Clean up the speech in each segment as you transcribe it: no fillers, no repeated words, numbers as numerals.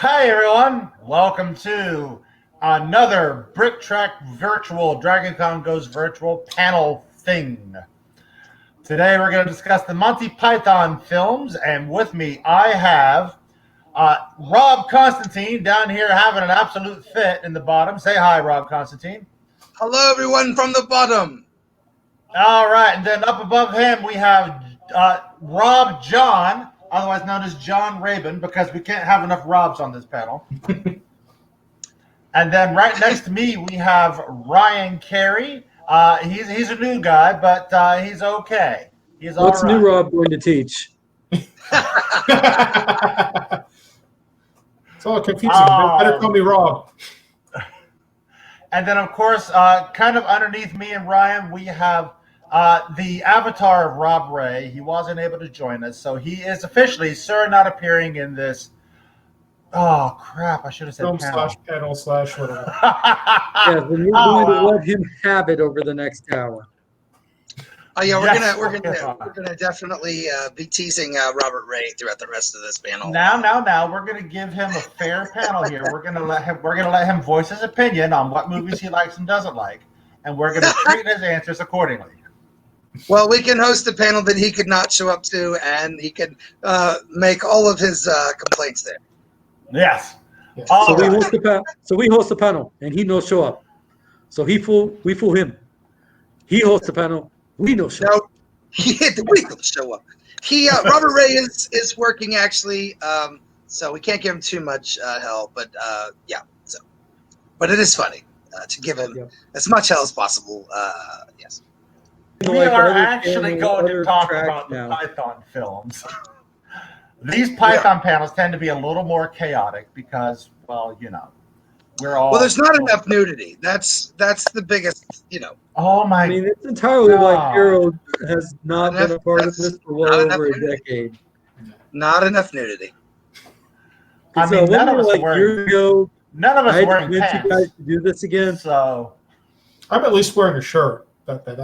Hi everyone, welcome to another BritTrack virtual DragonCon Goes Virtual panel thing. Today we're going to discuss the Monty Python films, and with me I have Rob Constantine down here having an absolute fit in the bottom. Say hi, Rob Constantine. Hello everyone from the bottom. All right, and then up above him we have Rob John, otherwise known as John Rabon, because we can't have enough Robs on this panel. And then right next to me we have Ryan Carey. He's a new guy, but he's okay. He's all What's right. new Rob going to teach? It's all confusing. Better call me Rob. And then, of course, kind of underneath me and Ryan, we have the avatar of Rob Ray. He wasn't able to join us, so he is officially Sir Not Appearing in this. Oh, crap. I should have said Film panel. / panel / whatever. Yeah, then you're going to let him have it over the next hour. Oh yeah, Yes, we're gonna definitely be teasing Robert Ray throughout the rest of this panel. Now, we're going to give him a fair panel here. We're going to let him voice his opinion on what movies he likes and doesn't like, and we're going to treat his answers accordingly. Well, we can host a panel that he could not show up to, and he could make all of his complaints there. Yes. Yes. All So we right. host the panel, and he no show up. So we fool him. He hosts the panel. We no show up. No, we don't show up. Robert Ray is working actually, so we can't give him too much hell. But yeah, but it is funny to give him as much hell as possible. Yes. We Like are other actually panel, going to other talk tracks about the now. Python films. These Python panels tend to be a little more chaotic because, well, you know, we're all. Well, there's not enough nudity. That's the biggest, Oh my! I mean, it's entirely God. like Hero has not been a part of That's this for well not enough over a nudity. decade. Not enough nudity. I So mean, none of us are like wearing. years ago, None of I us had to wearing convince you guys pants. to do this again. So I'm at least wearing a shirt. That's it.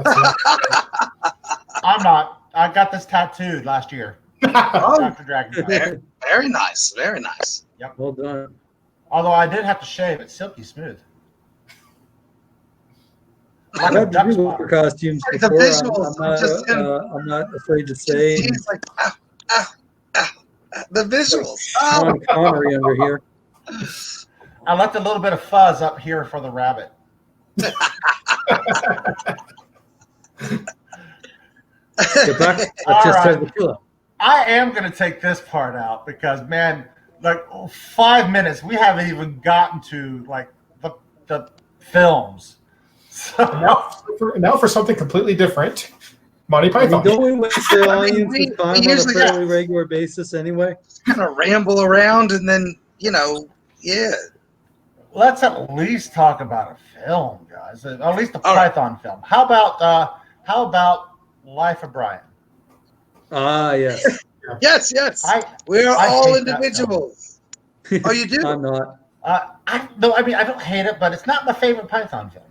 I'm not. I got this tattooed last year Oh, after Dragon. very nice. Very nice. Well done. Although I did have to shave it silky smooth. I've had to do work costumes Like the before. visuals, I'm not afraid to say. He's like, ow, ow, ow. The visuals. Sean Connery under here. I left a little bit of fuzz up here for the rabbit. Get back. All Let's just right. have the killer. I am going to take this part out because, man, like 5 minutes, we haven't even gotten to like the films. So now for something completely different. Monty I mean, Python. don't we waste the I mean, audience's we time on a usually fairly regular basis anyway? kind of ramble around and then, yeah. let's at least talk about a film, guys. At least a All right. Python film. How about Life of Brian? Ah, yes. Yes. We're I all hate that individuals. Oh, you do? I'm not. I don't hate it, but it's not my favorite Python film.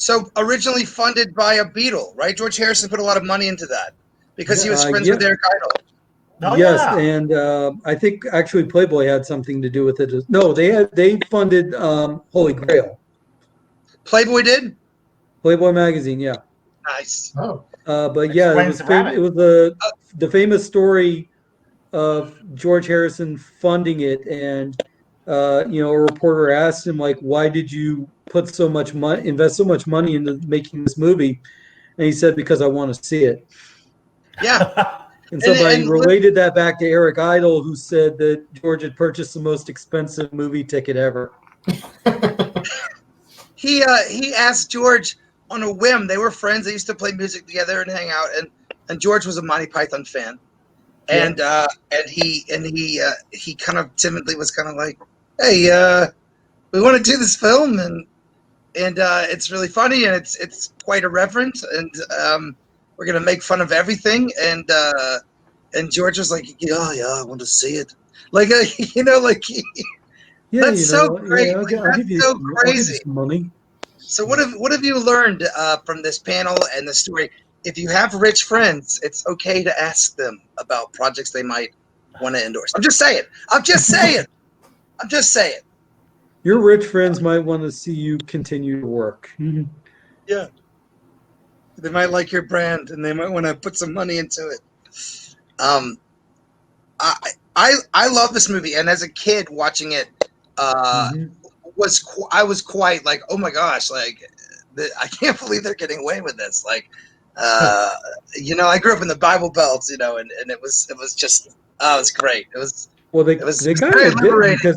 So originally funded by a Beatle, right? George Harrison put a lot of money into that because he was friends with Eric Idle. Oh, Yes, yeah. and I think actually Playboy had something to do with it. No, they funded Holy Grail. Playboy did? Playboy magazine, yeah. Nice. Oh, But yeah, Explains the rabbit. it was the famous story of George Harrison funding it, and a reporter asked him like, "Why did you put so much money, invest so much money into making this movie?" And he said, "Because I want to see it." Yeah. And somebody and- related that back to Eric Idle, who said that George had purchased the most expensive movie ticket ever. He asked George on a whim. They were friends. They used to play music together and hang out. And George was a Monty Python fan. And he kind of timidly was kind of like, "Hey, we want to do this film, and it's really funny, and it's quite irreverent, and we're gonna make fun of everything." And George was like, "Yeah, I want to see it." Like Yeah, That's so great. I'll Like, give that's you so some- I'll give you crazy. some money. So what have you learned from this panel and the story? If you have rich friends, it's okay to ask them about projects they might want to endorse. I'm just saying. I'm just saying. Your rich friends might want to see you continue to work. Yeah. They might like your brand, and they might want to put some money into it. I love this movie, and as a kid watching it, Mhm. I was quite like, oh my gosh, like I can't believe they're getting away with this. Like, I grew up in the Bible Belt, and it was just it was great. Well, It was they kind very of did liberating. because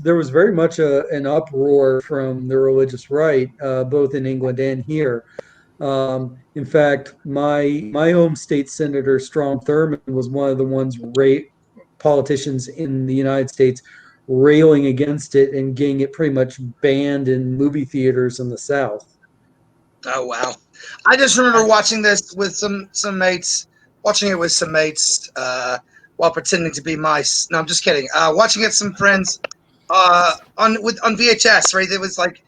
there was very much an uproar from the religious right, both in England and here. In fact, my home state senator Strom Thurmond was one of the ones politicians in the United States railing against it and getting it pretty much banned in movie theaters in the South. Oh wow! I just remember watching this with some mates, watching it with some mates while pretending to be mice. No, I'm just kidding. Watching it with some friends on VHS. Right? It was like,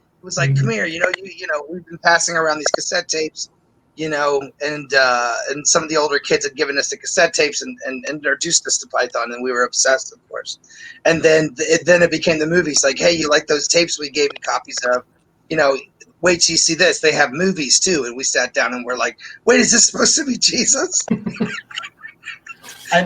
come here. We've been passing around these cassette tapes. And some of the older kids had given us the cassette tapes and introduced us to Python, and we were obsessed, of course. And then it became the movies. Like, hey, you like those tapes we gave you copies of? Wait till you see this. They have movies too. And we sat down and we're like, wait, is this supposed to be Jesus?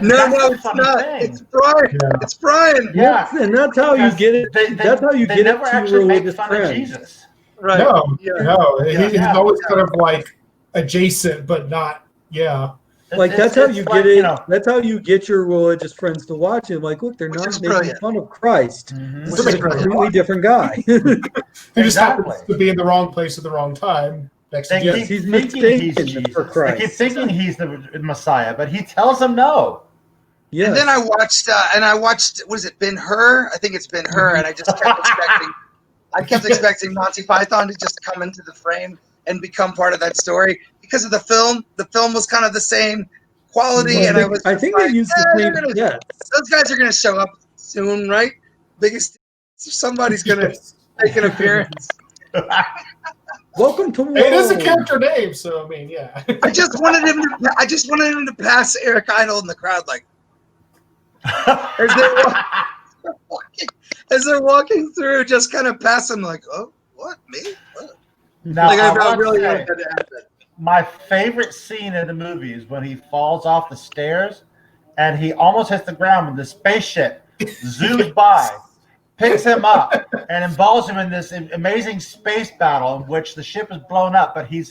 No, it's not. Thing. It's Brian. Yeah. It's Brian. Yeah, And that's how you get it. That's how you they get never it to actually make religious fun friends. of Jesus. Right. No, Yeah. no. Yeah. He's always kind of like adjacent, but not. Yeah. Like that's how you get it. That's how you get your religious friends to watch it. Like, look, they're Which not is making brilliant. fun of Christ. Mhm. This is a completely different guy. He just happens Exactly. to be in the wrong place at the wrong time. Next to They Jesus. keep He's thinking he's mistaken Jesus. for Christ. They keep thinking he's the Messiah, but he tells them no. Yes. And then I watched, what is it, Ben-Hur? I think it's Ben-Hur, and I just kept expecting Monty Python to just come into the frame and become part of that story because of the film. The film was kind of the same quality, Well, and I think they used the same. Yeah. those guys are going to show up soon, right? Somebody's going to make an appearance. Welcome to the world. It is a character name, so I mean, yeah. I just wanted him to pass Eric Idle in the crowd, like as they're walking through, just kind of pass him, like, oh, what, me? What? Now, Like, I I really say, wanted that to happen. my favorite scene in the movie is when he falls off the stairs and he almost hits the ground when the spaceship zooms by, picks him up, and involves him in this amazing space battle in which the ship is blown up, but he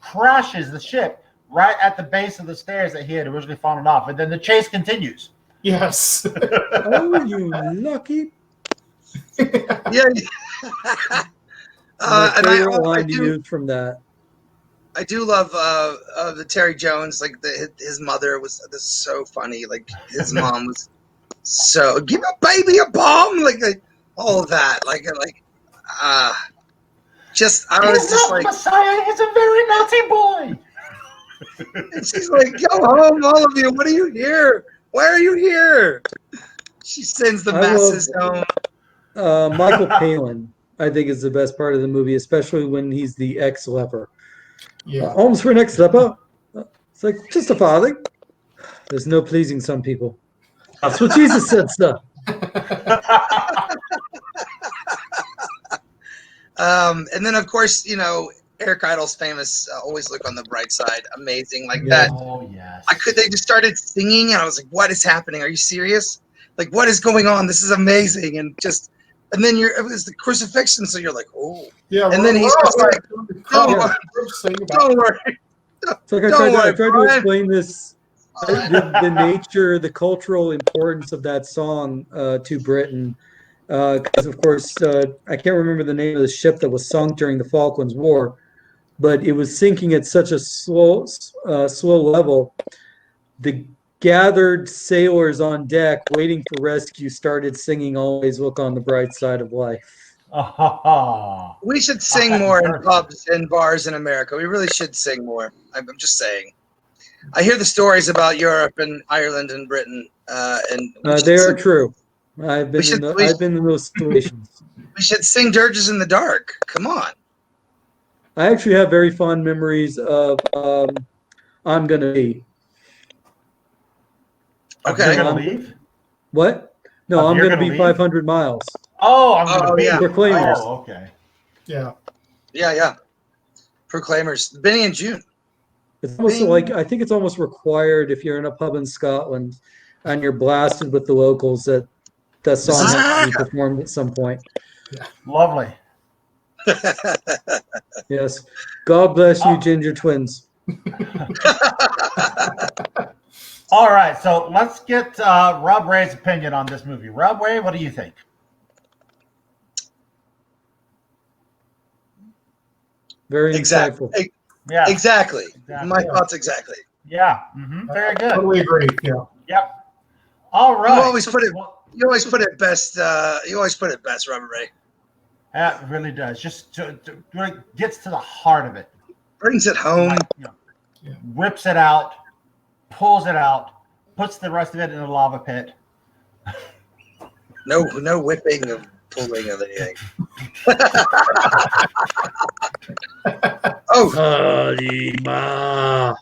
crashes the ship right at the base of the stairs that he had originally fallen off, and then the chase continues. Yes. Oh, you lucky. Yeah. My And favorite line to use from that. I do love the Terry Jones, like his mother was so funny. Like his mom was so, give a baby a bomb, like all of that. I was just like, Messiah is a very naughty boy. and she's like, go home, all of you. What are you here? Why are you here? She sends the masses home. Michael Palin, I think, is the best part of the movie, especially when he's the ex-leper. Yeah. Alms for an ex-leper? It's like, just a farthing. There's no pleasing some people. That's what Jesus said, sir. And then, of course, Eric Idle's famous "Always Look on the Bright Side." Amazing, like Yeah. that. Oh yes. They just started singing, and I was like, "What is happening? Are you serious? Like, what is going on? This is amazing!" And then it was the crucifixion, so you're like, "Oh." Yeah. And then he's just like, "Don't worry." It's like I tried to explain this, the nature, the cultural importance of that song to Britain. Because, of course, I can't remember the name of the ship that was sunk during the Falklands War, but it was sinking at such a slow level. The gathered sailors on deck waiting for rescue started singing "Always Look on the Bright Side of Life." We should sing more in pubs and bars in America. We really should sing more. I'm just saying. I hear the stories about Europe and Ireland and Britain, and They are true. I've been in those situations. we should sing dirges in the dark. Come on. I actually have very fond memories of "I'm Gonna Be." Okay. You're gonna leave? What? No, I'm You're going to gonna be leave? 500 miles. Oh, I'm going to Oh, be. yeah. Proclaimers. Oh, okay. Yeah. Yeah. Proclaimers. Benny and June. It's almost Bing. like I think it's almost required if you're in a pub in Scotland and you're blasted with the locals that that song has to be performed at some point. Lovely. Yes. God bless you, Oh. Ginger Twins. All right, so let's get Rob Ray's opinion on this movie. Rob Ray, what do you think? Very Exactly. insightful. Yeah. Exactly. My Yeah. thoughts exactly. Yeah. Very good. Totally agree. Yeah. Yep. All right. You always put it. Well, You always put it best. You always put it best, Robert Ray. that really does. Just really gets to the heart of it. Brings it home. Like, whips it out, pulls it out, puts the rest of it in a lava pit. No whipping of pulling of anything. Oh, Halima.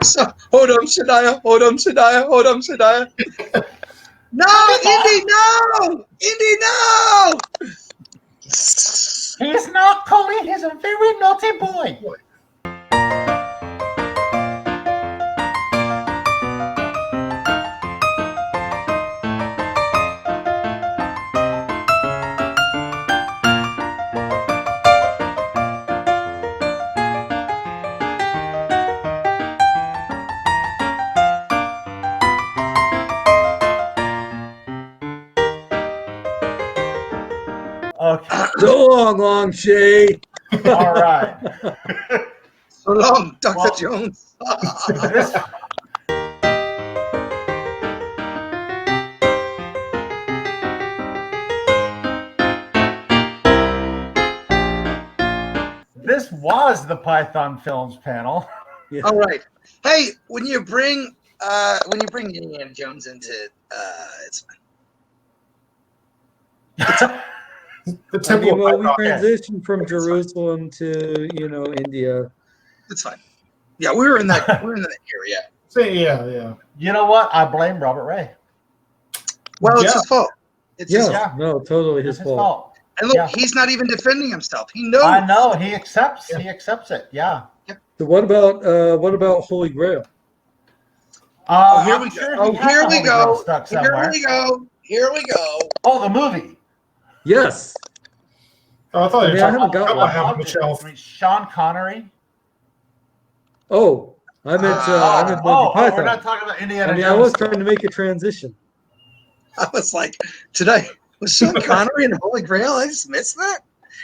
so hold on, Shania. No, Indy, no! Indy, no! He's not Coley. He's a very naughty boy. Okay. So long, Shay. All right. So long, Dr. Well- Jones. This This was the Python Films panel. Yeah. All right. Hey, when you bring Indiana Jones into it, it's fine. The I Temple mean, well, of we Python. transitioned from Jerusalem to, India. It's fine. Yeah, we were in that area. So, yeah. You know what? I blame Robert Ray. Well, it's Yeah. his fault. It's his Yeah, fault. no, totally It's his fault. And look, Yeah. he's not even defending himself. He knows. I know he accepts. He accepts it. Yeah. So what about Holy Grail? Oh, here I'm we go. sure he Oh, has here the we Holy Grail go. stuck Here somewhere. we go. Here we go. Oh, the movie. Yes. Oh, I thought I you mean, were I haven't talking got about one. I have on the shelf. I mean, Sean Connery. Oh, I meant Monty Python. We're not talking about Indiana I mean, Jones. I was trying to make a transition. I was like, today was Sean Connery in Holy Grail? I just missed that.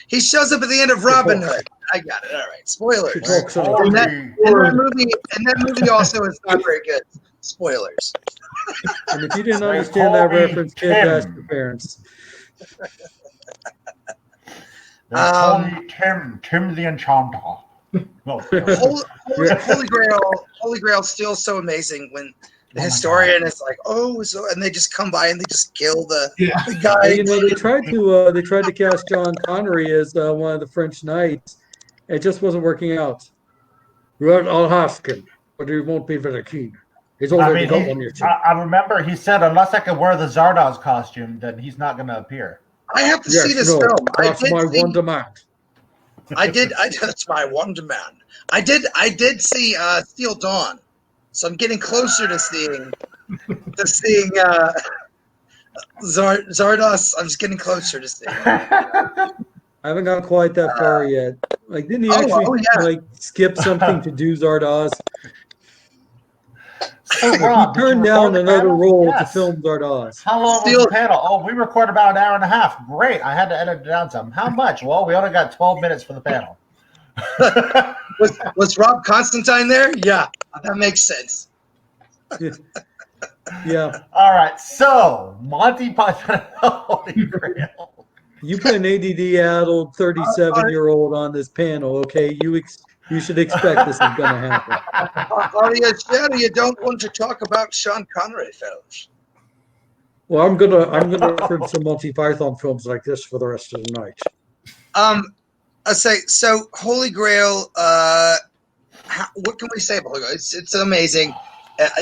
He shows up at the end of Robin Hood. I got it. All right. Spoilers. She talks on Holy- And that movie also is not very good. Spoilers. And if you didn't They understand that call me reference, kid, Tim. ask your parents. They call me Tim the Enchanter. No, Holy Grail is still so amazing when the my historian is like, and they just come by and they just kill the guy. They tried to cast John Connery as one of the French knights. It just wasn't working out. Well, I'll ask him, but he won't be very keen. He's already got one issue. I remember he said unless I could wear the Zardoz costume, then he's not going to appear. I have to see this film. That's my one demand. That's my one demand. I did see Steel Dawn, so I'm getting closer to seeing Zardoz. I'm just getting closer to seeing. I haven't gone quite that far yet. Like, didn't he actually skip something to do Zardoz? So, Rob, He turned down another role to Yes. film Zardoz. How long was the panel? Oh, we recorded about an hour and a half. Great. I had to edit it down some. How much? Well, we only got 12 minutes for the panel. Was Rob Constantine there? Yeah, that makes sense. Yeah. All right. So, Monty Python Holy Grail. You put an ADD-addled 37-year-old on this panel, okay? You should expect this is going to happen. Are you sure you don't want to talk about Sean Connery films? Well, I'm gonna reference some Monty Python films like this for the rest of the night. I say so. Holy Grail. What can we say about Holy Grail? It's amazing.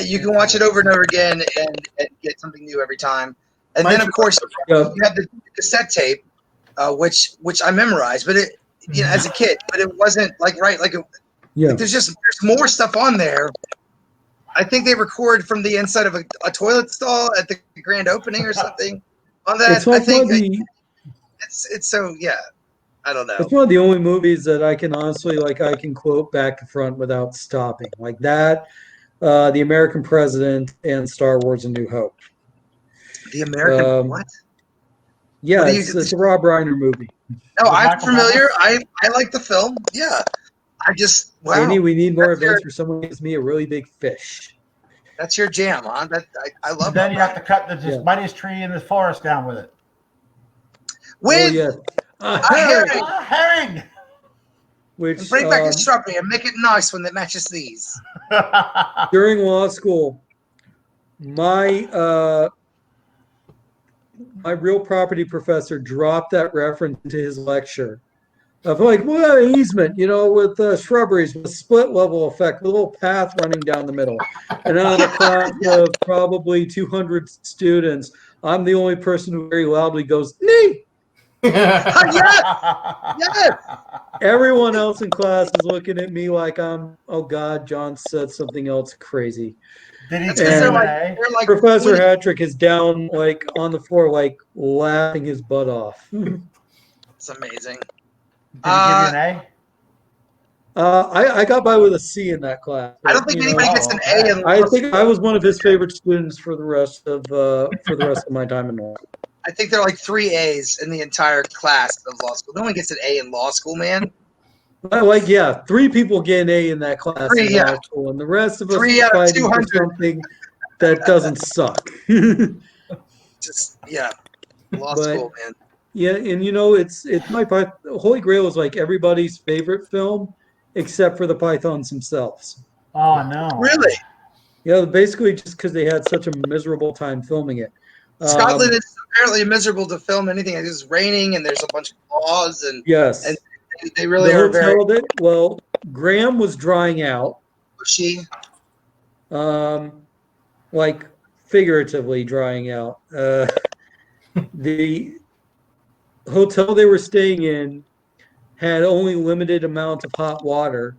You can watch it over and over again and get something new every time. And then of course Yeah. you have the cassette tape, which I memorized, but it as a kid, but it wasn't like Yeah. there's more stuff on there. I think they record from the inside of a toilet stall at the grand opening or something. On that, It's like it's so yeah. I don't know. it's one of the only movies that I can honestly I can quote back to front without stopping. Like that, The American President and Star Wars: A New Hope. The American what? Yeah, What do you- it's a Rob Reiner movie. No, I'm Michael familiar. Douglas? I like the film. Yeah. I just wow. Andy, we need more That's events where someone gives me a really big fish. That's your jam, huh? I love And then that. you have to cut the Yeah. mightiest tree in the forest down with it. With Oh yeah, a herring. Herring! which And bring back the shrubbery and make it nice when it matches these. during law school, my real property professor dropped that reference into his lecture of well, easement, with shrubberies, with split level effect, with a little path running down the middle. And out of a class of probably 200 students, I'm the only person who very loudly goes, "Nee!" Yes. Everyone else in class is looking at me like oh God, John said something else crazy. Did he That's give because you And an A? they're like Professor Hattrick is down on the floor, laughing his butt off. It's amazing. Did he give you an A? I got by with a C in that class. I don't think anybody gets an A in I law think school. I was one of his favorite students for the rest of my time in law. I think there are like 3 A's in the entire class of law school. No one gets an A in law school, man. 3 people get an A in that class 3, in yeah. law school, and the rest of us 3 out of fighting for 200. something that doesn't suck. Just law But- school, man. Yeah, and it's Holy Grail is like everybody's favorite film, except for the Pythons themselves. Oh, no. Really? Yeah, basically just because they had such a miserable time filming it. Scotland is apparently miserable to film anything. It's raining and there's a bunch of laws and Yes. and they really The are very hotel Graham was drying out, pushy. figuratively drying out. The hotel they were staying in had only limited amount of hot water.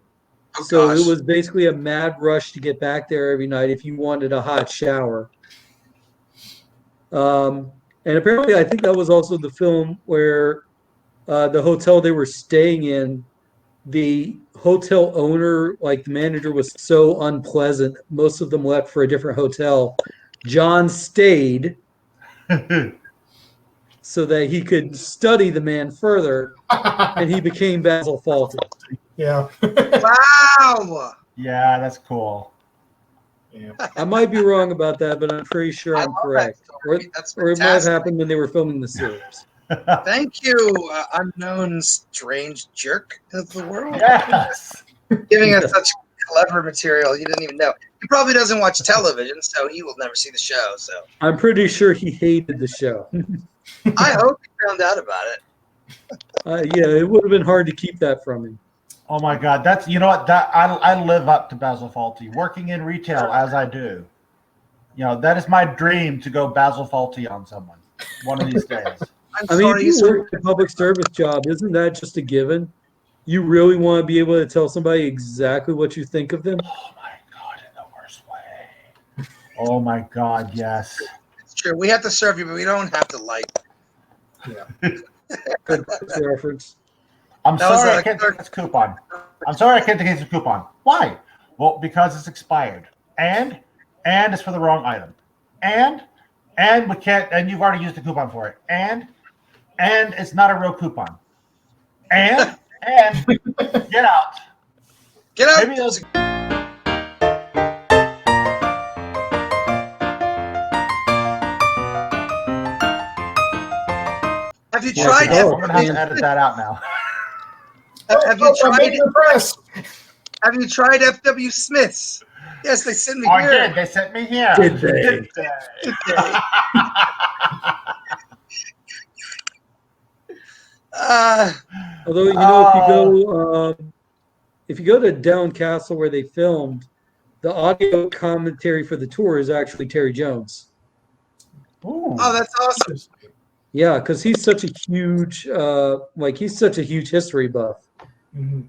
Oh, So gosh. it was basically a mad rush to get back there every night if you wanted a hot shower. And apparently, I think that was also the film where the hotel they were staying in, the hotel owner, the manager, was so unpleasant. Most of them left for a different hotel. John stayed so that he could study the man further, and he became Basil Fawlty. Yeah. Wow. Yeah, that's cool. Yeah. I might be wrong about that, but I'm pretty sure I I'm love that correct. story. That's Or it might have fantastic. happened when they were filming the series. Thank you, unknown strange jerk of the world, Yes. giving us such clever material you didn't even know. He probably doesn't watch television, so he will never see the show. So I'm pretty sure he hated the show. I hope he found out about it. Yeah, it would have been hard to keep that from him. Oh my God, that's I live up to Basil Fawlty. Working in retail as I do, that is my dream to go Basil Fawlty on someone one of these days. I'm sorry. If you work a public service job, isn't that just a given? You really want to be able to tell somebody exactly what you think of them? Oh my God, in the worst way. Oh my God, yes. It's true. We have to serve you, but we don't have to like. Good reference. I'm That was sorry a I can't take this coupon. I'm sorry I can't take this coupon. Why? Well, because it's expired. And it's for the wrong item. And we can't, and you've already used the coupon for it. And it's not a real coupon. And get out. Get out. Maybe those. Have you Yeah, tried? oh, I'm gonna have to edit that out now. Have you I'm tried? making the press. Have you tried FW Smith's? Yes, they sent me Oh, I here. did. They sent me here. Did they? Did they? Although if you go to Down Castle where they filmed, the audio commentary for the tour is actually Terry Jones. Ooh. Oh, that's awesome. Yeah, because he's such a huge, he's such a huge history buff. Mm-hmm.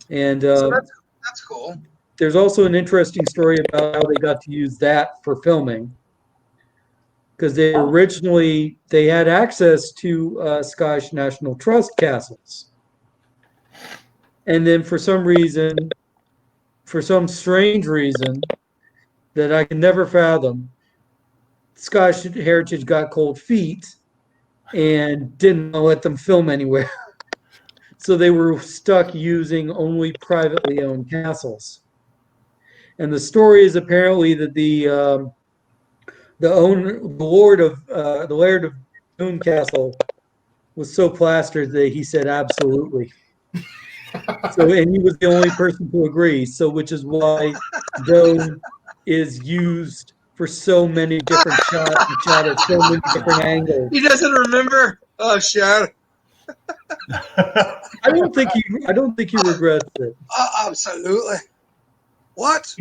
And So that's cool. there's also an interesting story about how they got to use that for filming. Because they had access to Scottish National Trust castles. And then for some strange reason that I can never fathom, Scottish Heritage got cold feet and didn't let them film anywhere. So they were stuck using only privately owned castles. And the story is apparently that the laird of Doune Castle was so plastered that he said absolutely. And he was the only person to agree. So, which is why Doune is used for so many different shots and shot at so many different angles. He doesn't remember. Oh, shit. I don't think he regrets it. Absolutely. What?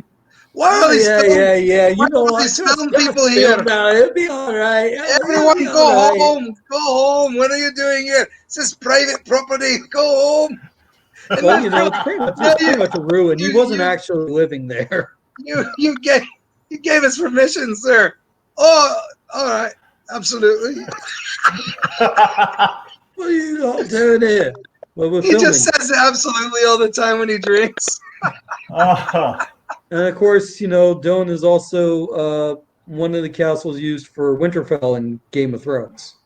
Why are these Yeah. You know all what? these film people here? It'll be all right. Everyone go home. Go home. What are you doing here? This is private property. Go home. And Well, it's pretty much a ruin. He wasn't actually living there. You gave us permission, sir. Oh, all right. Absolutely. What are you all doing here? Well, we're He filming. just says absolutely all the time when he drinks. And of course, Doune is also one of the castles used for Winterfell in Game of Thrones.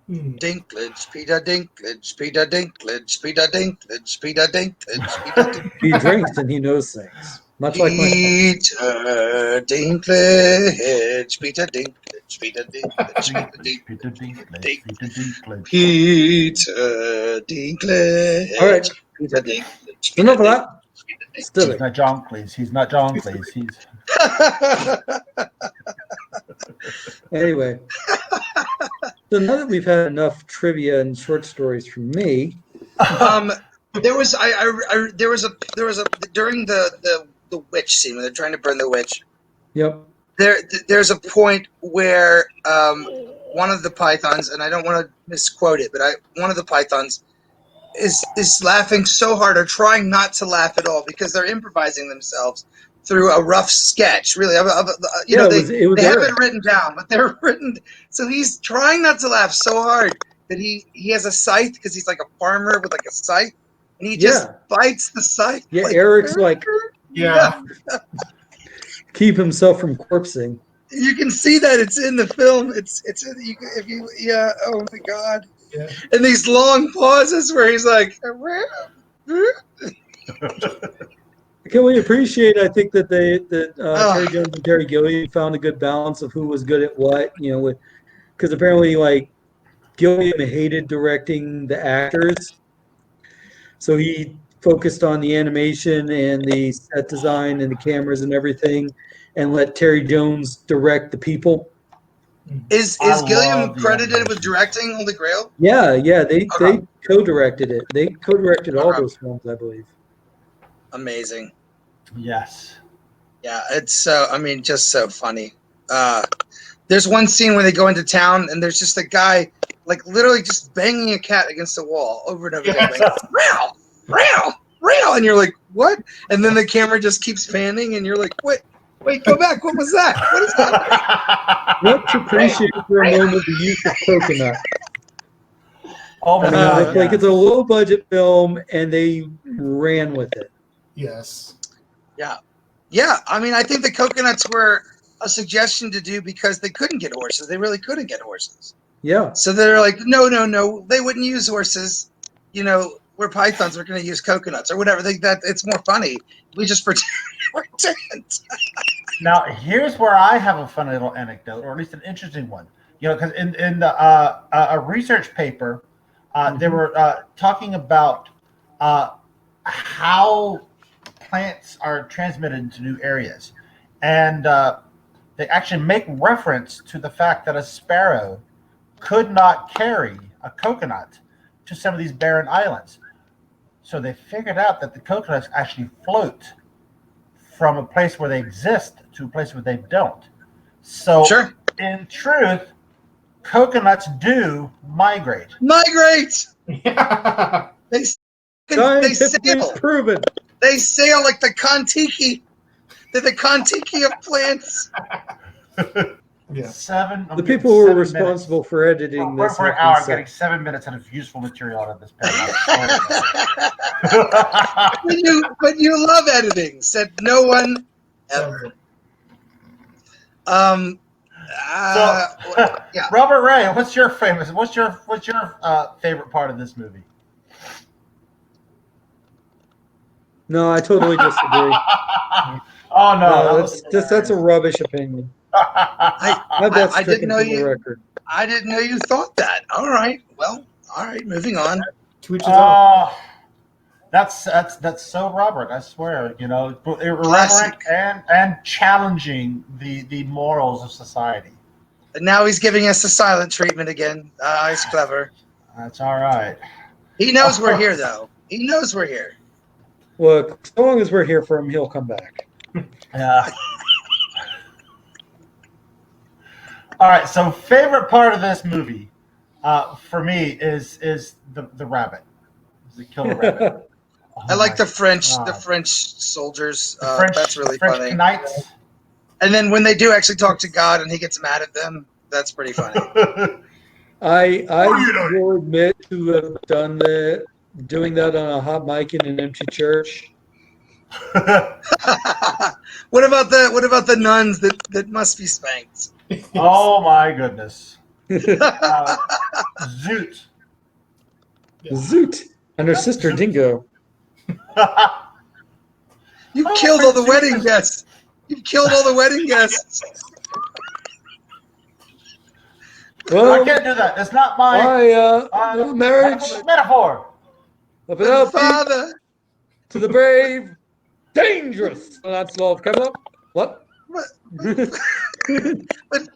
Dinklage, Peter Dinklage, Peter Dinklage, Peter Dinklage, Peter Dinklage, Peter Dinklage. He drinks and he knows things. Much like myself. Peter Dinklage, Peter Dinklage, Peter Dinklage, Peter Dinklage. Peter Dinklage. All right. Peter Dinklage. Enough of that. Still He's not John Cleese. He's not John Cleese. He's Anyway. So now that we've had enough trivia and short stories from me, there was during the witch scene when they're trying to burn the witch. yep. There's a point where one of the pythons, and I don't want to misquote it, but one of the pythons is laughing so hard or trying not to laugh at all because they're improvising themselves through a rough sketch. Really, they have it written down, but they're written. So he's trying not to laugh so hard that he has a scythe because he's like a farmer with like a scythe, and he just bites the scythe. Yeah, Eric's like, Yeah. keep himself from corpsing. You can see that it's in the film. Oh my god. Yeah. And these long pauses where he's like, Can we appreciate? I think that Terry Jones and Terry Gilliam found a good balance of who was good at what. Because apparently, like, Gilliam hated directing the actors, so he focused on the animation and the set design and the cameras and everything, and let Terry Jones direct the people. Is Gilliam credited with directing Holy Grail? Yeah, they co-directed it. They co-directed all those films, I believe. Amazing. yes. Yeah, it's just so funny. There's one scene where they go into town and there's just a guy like literally just banging a cat against the wall over and over again. Like, Rail, and you're like, what? And then the camera just keeps panning and you're like, wait, go back. What was that? What is that? Let's appreciate for a moment the use of coconut. Oh my God! Like it's a low budget film, and they ran with it. Yes. Yeah. I mean, I think the coconuts were a suggestion to do because they couldn't get horses. They really couldn't get horses. Yeah. So they're like, no. They wouldn't use horses. We're pythons. We're going to use coconuts or whatever. It's more funny. We just pretend. Now, here's where I have a funny little anecdote, or at least an interesting one. Because in a research paper, they were talking about how plants are transmitted into new areas. And they actually make reference to the fact that a sparrow could not carry a coconut to some of these barren islands. So they figured out that the coconuts actually float from a place where they exist to a place where they don't. So Sure. In truth, coconuts do migrate. Migrate. Yeah. They Scientifically sail. proven. They sail like the Kon-Tiki. They're the Kon-Tiki of plants. Yeah. The people who are responsible for editing We're this for an have been hour sacked. getting 7 minutes of useful material out of this panel. But you love editing, said no one ever. Yeah. Robert Ray, what's your favorite part of this movie? No, I totally disagree. Oh no, that's a rubbish opinion. Have that I didn't stricken know from the you. record. I didn't know you thought that. All right. Well, all right. Moving on. To each his own. That's so Robert. I swear, irreverent Classic. and challenging the morals of society. And now he's giving us the silent treatment again. He's clever. That's all right. He knows we're here, though. He knows we're here. Look, so long as we're here for him, he'll come back. Yeah. All right. So, favorite part of this movie, for me, is the rabbit. Is the killer rabbit. Oh, I like the French soldiers. That's really French funny. Knights. And then when they do actually talk to God and he gets mad at them, that's pretty funny. I will admit to have doing that on a hot mic in an empty church. What about the nuns that must be spanked? Oh my goodness. Zoot. Zoot and her sister Dingo. You've killed all the wedding guests. You've killed all the wedding guests. Well, I can't do that. It's not my marriage. Metaphor. Up and up, Father. to the brave, dangerous. Well, that's love. Come up. What? But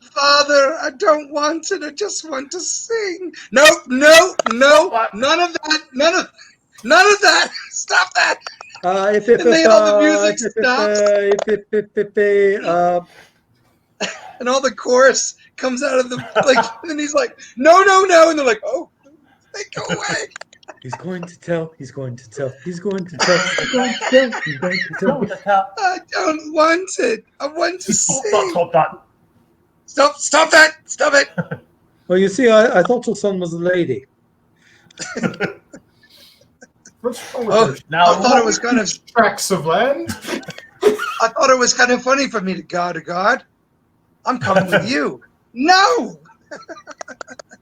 Father, I don't want it. I just want to sing. No. None of that. None of that. Stop that. And then all the music stops. And all the chorus comes out of the and he's like, no, and they're like, oh, they go away. He's going to tell. He's going to tell. He's going to tell. He's going to tell. He's going to tell. I don't want it. I want to sing. Stop that. Stop that. Stop it. Well, you see, I thought your son was a lady. What's wrong with Oh, those Now, I thought it was kind of. tracts of land? I thought it was kind of funny for me to God. I'm coming with you. No.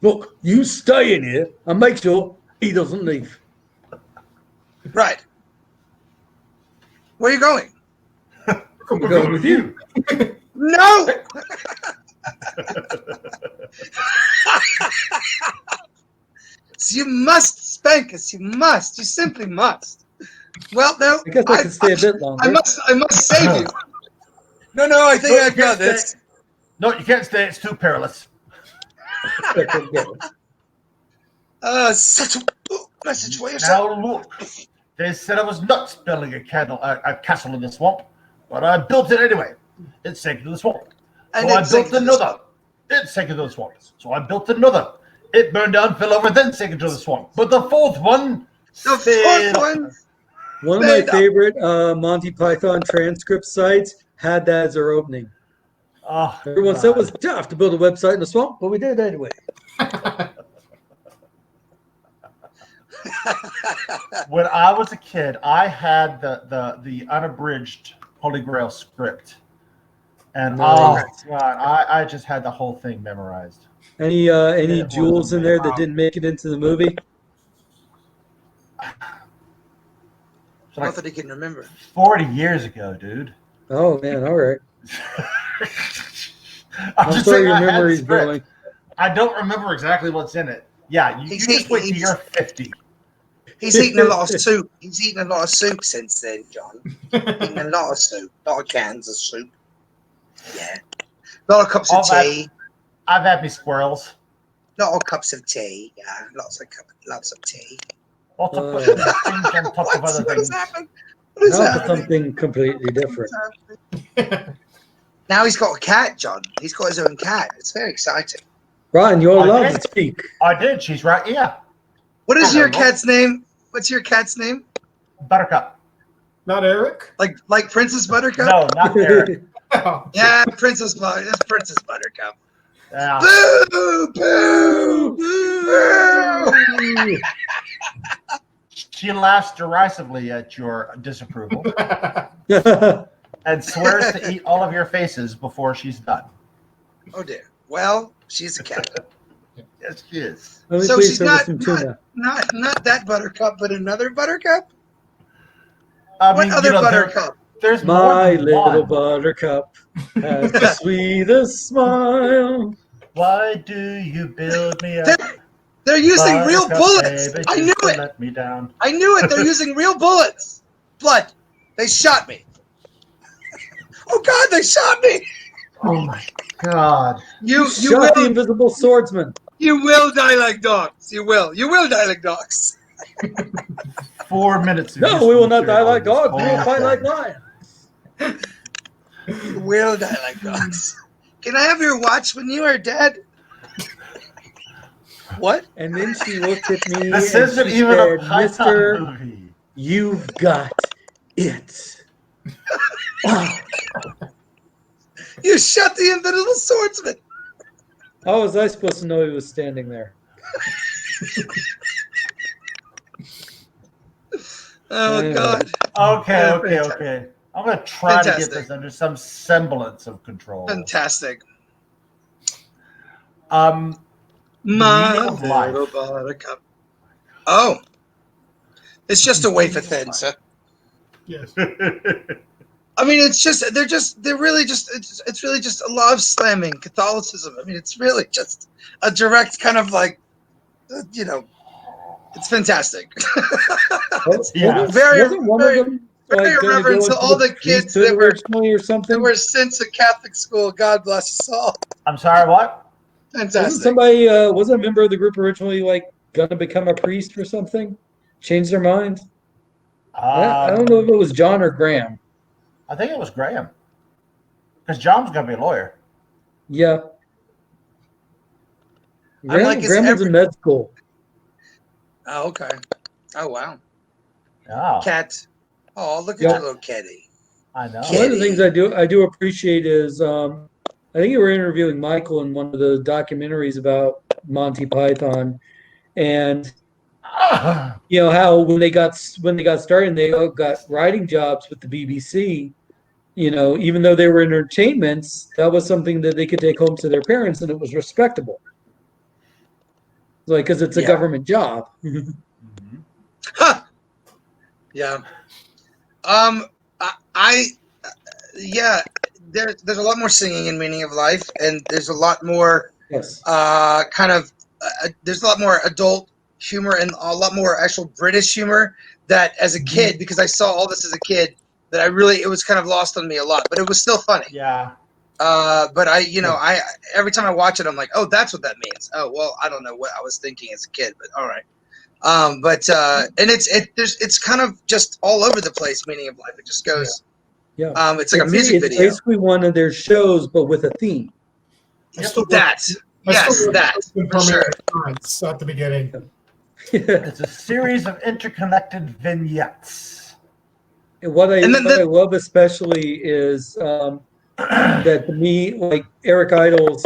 Look, you stay in here and make sure he doesn't leave. Right. Where are you going? We're going with you. No. So you must spank us. You must. You simply must. Well, no. I guess I can stay a bit longer. I must save you. No. I think I've got this. No, you can't stay. It's too perilous. Such a message for yourself. Now look, they said I was nuts building a castle in the swamp, but I built it anyway. It sank into the swamp. And So I it sank built into the another. It sank into the swamp. So I built another. It burned down, fell over, then sank into the swamp. But the fourth one. One of my favorite Monty Python transcript sites had that as our opening. Oh, Everyone said it was tough to build a website in the swamp, but we did it anyway. When I was a kid, I had the unabridged Holy Grail script, and Nice. oh god, I just had the whole thing memorized. Any It jewels was in there that amazing. didn't make it into the movie? So Not like that he can remember. 40 years ago, dude. Oh man, all right. I'm I'm sorry your memory's script. going. I don't remember exactly what's in it. Yeah, you just wait till you're 50. He's eaten a lot of soup. He's eaten a lot of soup since then, John. Eaten a lot of soup. A lot of cans of soup. Yeah. A lot of cups of tea. I've had me squirrels. A lot of cups of tea. Yeah. Lots of tea. Lots of things on top of other What has things. happened? What is Now for happening? something completely different. Now he's got a cat, John. He's got his own cat. It's very exciting. Ron, you're I allowed did. to speak. I did. She's right. Yeah. What is your Hello. cat's name? What's your cat's name? Buttercup. Not Eric? Like Princess Buttercup? No, not Eric. Yeah, Princess Buttercup. That's Princess Buttercup. Yeah. Boo! Boo! Boo! She laughs derisively at your disapproval and swears to eat all of your faces before she's done. Oh dear. Well, she's a cat. Yes, she is. Let me So please she's serve us not, some tuna. not that Buttercup, but another Buttercup. I What mean, other you know, Buttercup? there's more My than little one. buttercup has the sweetest smile. Why do you build me up? They're using real Buttercup, bullets. baby, I just knew to it. let me down. I knew it. They're using real bullets. Blood. They shot me. Oh God, they shot me. Oh my God. You Shot the will. invisible swordsman. You will die like dogs. You will. You will die like dogs. 4 minutes. Of No, useful we will not die material like in this dogs. We will whole fight like thing. lions. You will die like dogs. Can I have your watch when you are dead? What? And then she looked at me This and isn't she even a said, Python "Mister, movie. you've got it." Oh, You shot the invisible swordsman. how was I supposed to know he was standing there? Oh Anyway. God. Okay, Yeah, okay, fantastic. okay. I'm going to try to get Fantastic. this under some semblance of control. Fantastic. The My meaning of life. little buttercup. Oh. It's just a wafer thin, sir. Yes. I mean, they're really just, it's really just a love slamming Catholicism. I mean, it's really just a direct kind of like, it's fantastic. Yeah. Wasn't one of them very like going to irreverent go to into all the the kids priesthood that were originally or something? since a Catholic school. God bless us all. I'm sorry, what? Fantastic. Wasn't a member of the group originally like going to become a priest or something? Changed their mind? I don't know if it was John or Graham. I think it was Graham. Because John's going to be a lawyer. Yeah. I'm like, Graham was in med school. Oh, okay. Oh, wow. Yeah, Cat. Oh, look at Yeah. your little kitty. I know. Kitty. One of the things I do appreciate is I think you were interviewing Michael in one of the documentaries about Monty Python, and you know how when they got started, they all got writing jobs with the BBC. You know, even though they were entertainments, that was something that they could take home to their parents, and it was respectable. Like, because it's a Yeah. government job. Mhm. Huh. Yeah. Yeah. There's a lot more singing in Meaning of Life, and there's a lot more Yes. there's a lot more adult humor and a lot more actual British humor that as a kid, because I saw all this as a kid, that it was kind of lost on me a lot, but it was still funny. Yeah. But I every time I watch it, I'm like, oh, that's what that means. Oh, well, I don't know what I was thinking as a kid, but all right. And it's kind of just all over the place. Meaning of Life. It just goes. Yeah. It's like a music It's video. basically one of their shows, but with a theme. I still That. I Yes, still that. in For sure. permanent insurance at the beginning. It's a series of interconnected vignettes. And what I And then I love especially is that to me, like Eric Idle's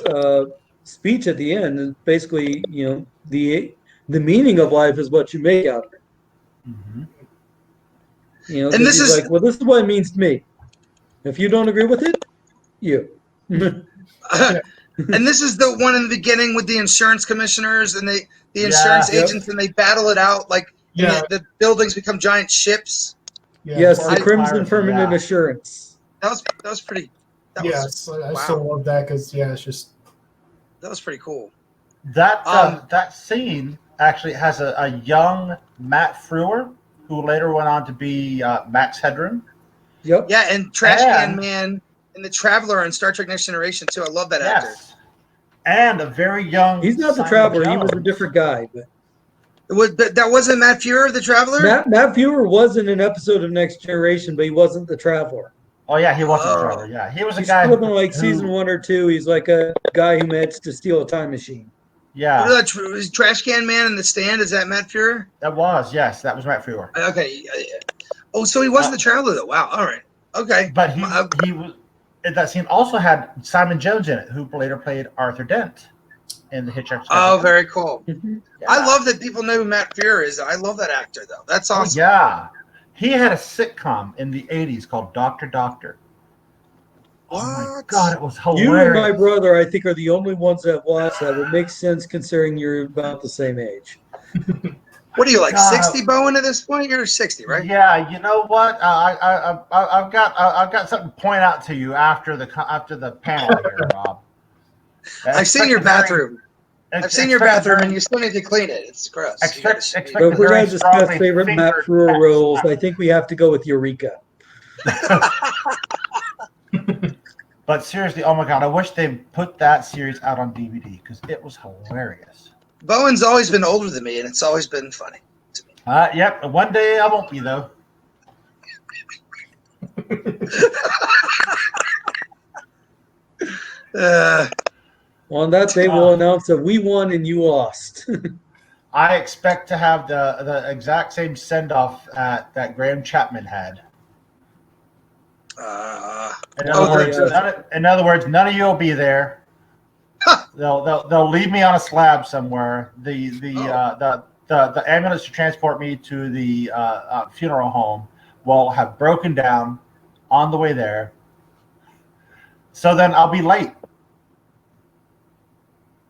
speech at the end, is basically, you know, the meaning of life is what you make out of it. Mm-hmm. You know, And 'cause this he's is- like, well, this is what it means to me. If you don't agree with it, you. And this is the one in the beginning with the insurance commissioners and the insurance Yep. agents, and they battle it out like Yeah. the buildings become giant ships. Yes, the Pirates, Crimson Permanent yeah. Assurance. That was pretty. Yes, I wow. still love that because it's just That was pretty cool. That scene actually has a young Matt Frewer, who later went on to be Max Headroom. Yep. Yeah, and Trash Can And- Man and the Traveler on Star Trek Next Generation too. I love that actor. Yes. And a very young. He's not the Simon Traveler. He was a Jones. different guy. But That wasn't Matt Fuhrer, the Traveler. Matt Frewer was in an episode of Next Generation, but he wasn't the Traveler. Oh yeah, he wasn't Oh. Trevor. Yeah, he was a He's guy still in like who- season 1 or 2. He's like a guy who managed to steal a time machine. Yeah, Was Trash Can Man in the Stand? Is that Matt Frewer? that was, yes, that was Matt Frewer. Okay. Oh, so he wasn't the Traveler though. Wow. All right. Okay. But he was. That scene also had Simon Jones in it, who later played Arthur Dent in the Hitchhiker's Guide Oh, to very cool. Mhm. Yeah. I love that people know who Matt Frewer is. I love that actor though. That's Oh, awesome. yeah. He had a sitcom in the 80s called Dr. Doctor. Oh my What? God, it was hilarious. You and my brother, I think, are the only ones that watched that. It makes sense considering you're about the same age. What are you, like God. 60, Bowen, at this point? You're 60, right? Yeah, you know what? I've got something to point out to you after the panel here, Rob. I've seen your bathroom. I've seen your bathroom, and you still need to clean it. It's gross. Expect So if we're very going to discuss strongly favorite Matt fingered Frewer text. roles, I think we have to go with Eureka. But seriously, oh my God, I wish they put that series out on DVD because it was hilarious. Bowen's always been older than me, and it's always been funny to me. Yep. One day I won't be though. On that day, we'll announce that we won and you lost. I expect to have the exact same send off that Graham Chapman had. In other words, none of you will be there. They'll leave me on a slab somewhere. The ambulance to transport me to the funeral home will have broken down on the way there. So then I'll be late.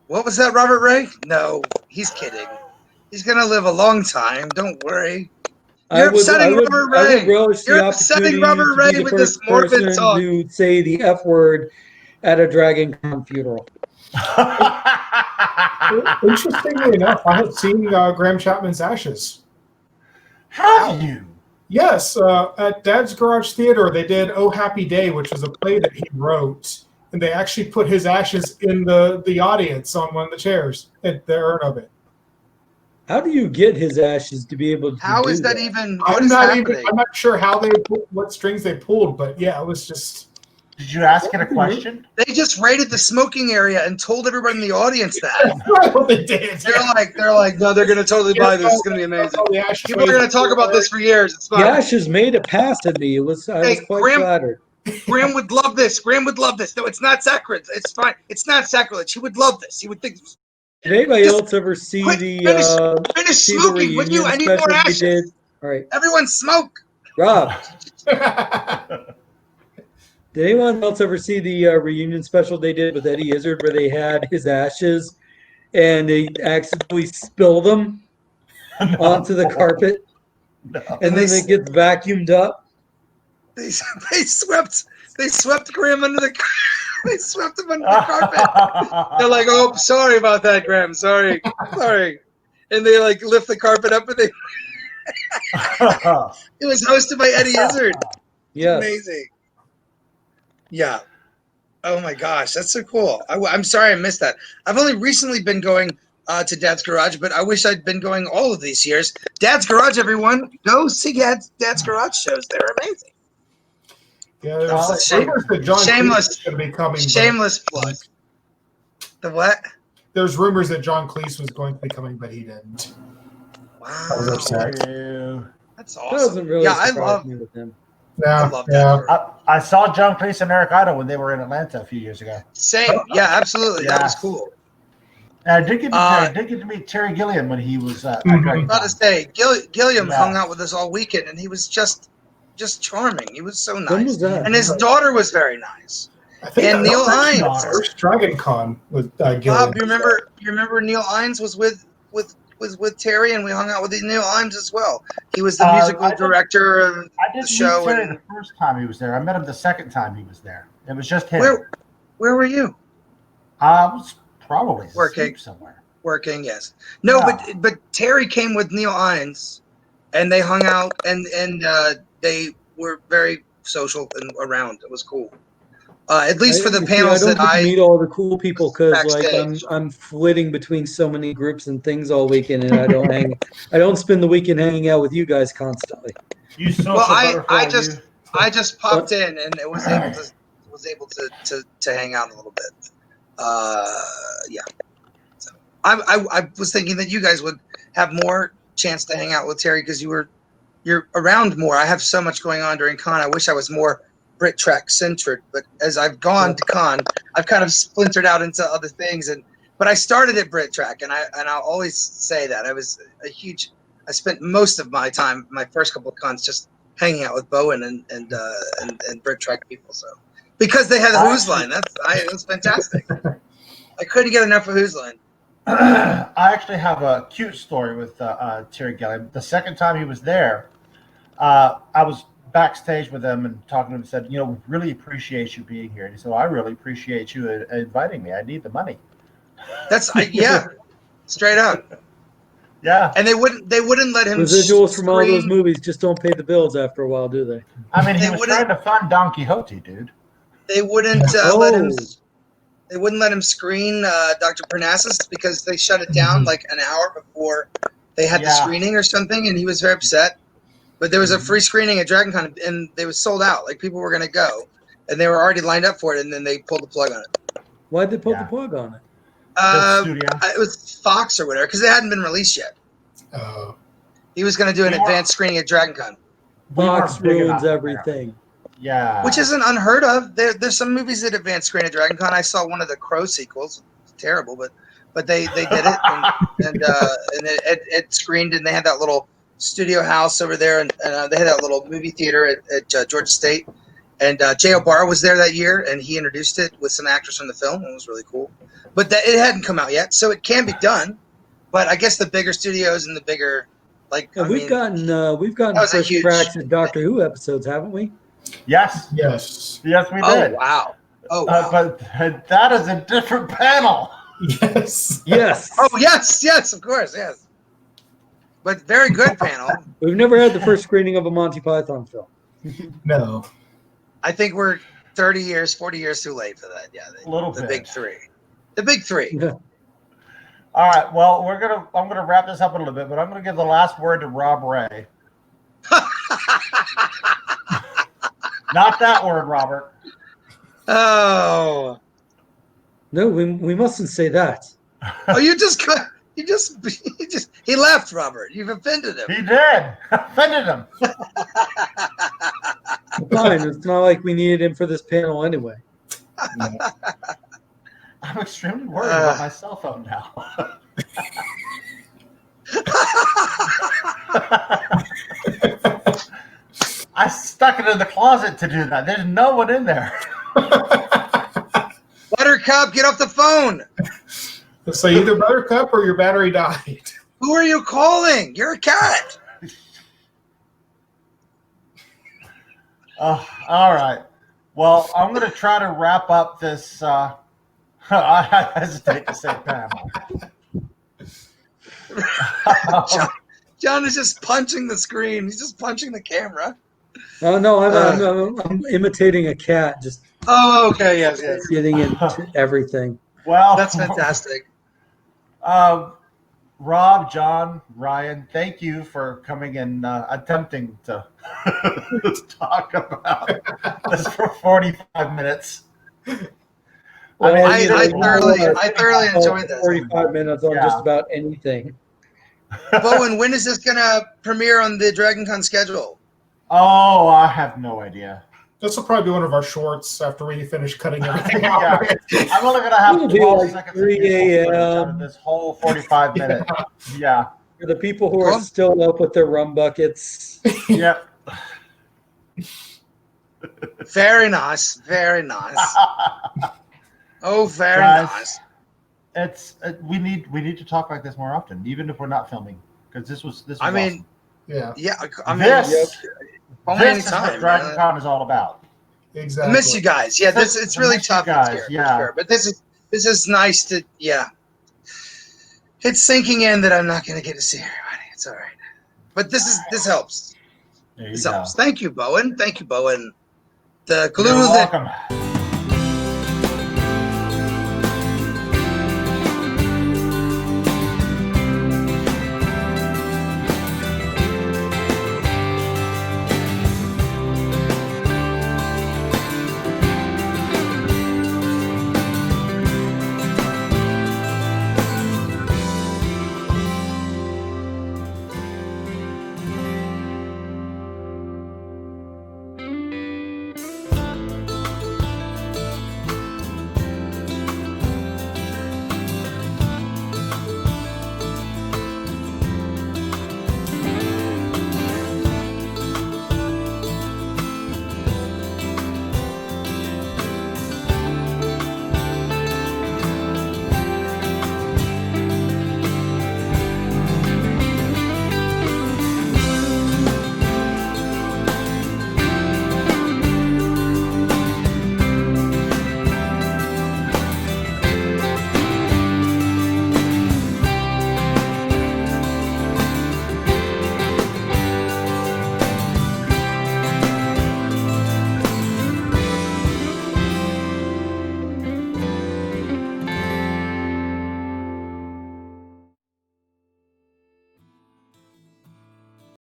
What was that, Robert Ray? No, he's kidding. He's going to live a long time. Don't worry. You're upsetting Robert Ray. I would relish the You're upsetting opportunity Robert to Ray be the with this first morbid person talk. to say the F word at a Dragon Con funeral. Interestingly enough, I had seen Graham Chapman's ashes. Have you? Yes, at Dad's Garage Theater, they did "Oh Happy Day," which was a play that he wrote, and they actually put his ashes in the audience on one of the chairs at the urn of it. How do you get his ashes to be able to How do is that that? even? What is happening? I'm not sure what strings they pulled, but yeah, it was just. Did you ask it a question? They just raided the smoking area and told everybody in the audience that. That's right what they did. They're like, no, they're gonna totally buy this. It's gonna be amazing. People are gonna talk about this for years. It's The fine. ashes made it past at me. I was quite flattered. Graham would love this. Graham would love this. No, it's not sacrilege. It's fine. It's not sacrilege. He would love this. He would think. Did anybody Just else ever see Finish see the smoking, would you? reunion I need more special they ashes. did? All right, Everyone smoke. Rob. Did anyone else ever see the reunion special they did with Eddie Izzard where they had his ashes and they accidentally spill them onto the carpet and then it gets vacuumed up? They swept Graham under the they swept him under the carpet. They're like, oh, sorry about that, Graham. Sorry. And they like lift the carpet up and they it was hosted by Eddie Izzard. Yes. Amazing. Yeah. Oh my gosh, that's so cool. I'm sorry I missed that. I've only recently been going to Dad's Garage, but I wish I'd been going all of these years. Dad's Garage, everyone, go see Dad's Garage shows. They're amazing. Yeah, there's rumors that John Cleese is going to be coming. Shameless plug. The what? There's rumors that John Cleese was going to be coming, but he didn't. Wow. I was upset. That's That awesome. doesn't really I surprise love me with them. Yeah, I love that. I saw John Cleese and Eric Idle when they were in Atlanta a few years ago. Same. Yeah, absolutely. That was Yes. cool. And I did get to meet Terry Gilliam when he was at Mhm. Dragon About Con. to say, Gilliam Yeah. hung out with us all weekend, and he was just charming. He was so When nice, was that? and his daughter was very nice. I think And that Neil was actually Hines. the first Dragon Con with Gilliam. Bob, you remember Neil Hines was with Terry, and we hung out with Neil Hines as well. He was the musical director of I the didn't show. meet Terry And the first time he was there. I met him the second time he was there. It was just him. where were you? I was probably Working. asleep somewhere. Working, yes. No, Yeah. but Terry came with Neil Hines, and they hung out, and they were very social and around. It was cool. At least for the panels I that don't get to meet all the cool people because like backstage. I'm flitting between so many groups and things all weekend, and I don't spend the weekend hanging out with you guys constantly. You social Well, butterfly, I just popped in and it was able to hang out a little bit. Yeah. So I was thinking that you guys would have more chance to hang out with Terry because you're around more. I have so much going on during con. I wish I was more BritTrack centered, but as I've gone to con, I've kind of splintered out into other things. But I started at BritTrack, and I'll always say that I spent most of my time, my first couple of cons, just hanging out with Bowen and BritTrack people. So because they had the Who's Line, it was fantastic. I couldn't get enough of Who's Line. I actually have a cute story with Terry Gilliam. The second time he was there, I was backstage with him and talking to him and said, we really appreciate you being here. And he said, I really appreciate you inviting me. I need the money. That's straight up. Yeah. And they wouldn't let him residuals from all those movies just don't pay the bills after a while, do they? I mean, he was trying to fund Don Quixote, dude. They wouldn't let him. They wouldn't let him screen Dr. Parnassus because they shut it down like an hour before they had the screening or something, and he was very upset. But there was a free screening at DragonCon, and they was sold out. Like, people were going to go, and they were already lined up for it, and then they pulled the plug on it. Why'd they pull the plug on it? It was Fox or whatever, because it hadn't been released yet. Oh. He was going to do an advanced screening at DragonCon. Fox ruins everything. Yeah. Which isn't unheard of. There's some movies that advanced screen at DragonCon. I saw one of the Crow sequels. It's terrible, but they did it, and it screened, and they had that little studio house over there, and they had that little movie theater at Georgia State, and J.O. Barr was there that year, and he introduced it with some actors from the film, and it was really cool. But it hadn't come out yet, so it can be done. But I guess the bigger studios and the bigger, we've gotten first cracks at Doctor Who episodes, haven't we? Yes. Yes. Yes, we did. Oh, wow. But that is a different panel. Yes. Yes. Oh, yes, of course, yes. But very good panel. We've never had the first screening of a Monty Python film. No. I think we're 30 years, 40 years too late for that. Yeah, the big three. The big three. Yeah. All right. Well, I'm gonna wrap this up a little bit, but I'm gonna give the last word to Rob Ray. Not that word, Robert. Oh. No, we mustn't say that. Oh, he left, Robert. You've offended him. He did. Offended him. Fine. It's not like we needed him for this panel anyway. No. I'm extremely worried about my cell phone now. I stuck it in the closet to do that. There's no one in there. Buttercup, get off the phone. So either Buttercup or your battery died. Who are you calling? You're a cat. All right. Well, I'm going to try to wrap up this. I hesitate to say panel. John is just punching the screen. He's just punching the camera. Oh no, I'm imitating a cat, just okay, yes. getting into everything. Well, that's fantastic. Rob, John, Ryan, thank you for coming and attempting to talk about this for 45 minutes. Well, I thoroughly enjoyed this. 45 minutes on just about anything. Bowen, when is this going to premiere on the DragonCon schedule? Oh, I have no idea. This will probably be one of our shorts after we finish cutting everything out. I'm only going to have 12 seconds 3 a.m. this whole 45 minutes. Yeah. For the people who are still up with their rum buckets. Yep. Very nice. Very nice. Oh, very nice. We need to talk like this more often, even if we're not filming, because this was I mean, awesome. Yeah. I mean, this is what DragonCon is all about. Exactly. I miss you guys. Yeah, it's really tough here, yeah. for sure. But this is nice to It's sinking in that I'm not going to get to see everybody. It's all right. But this helps. This helps. Thank you, Bowen. The glue You're that welcome.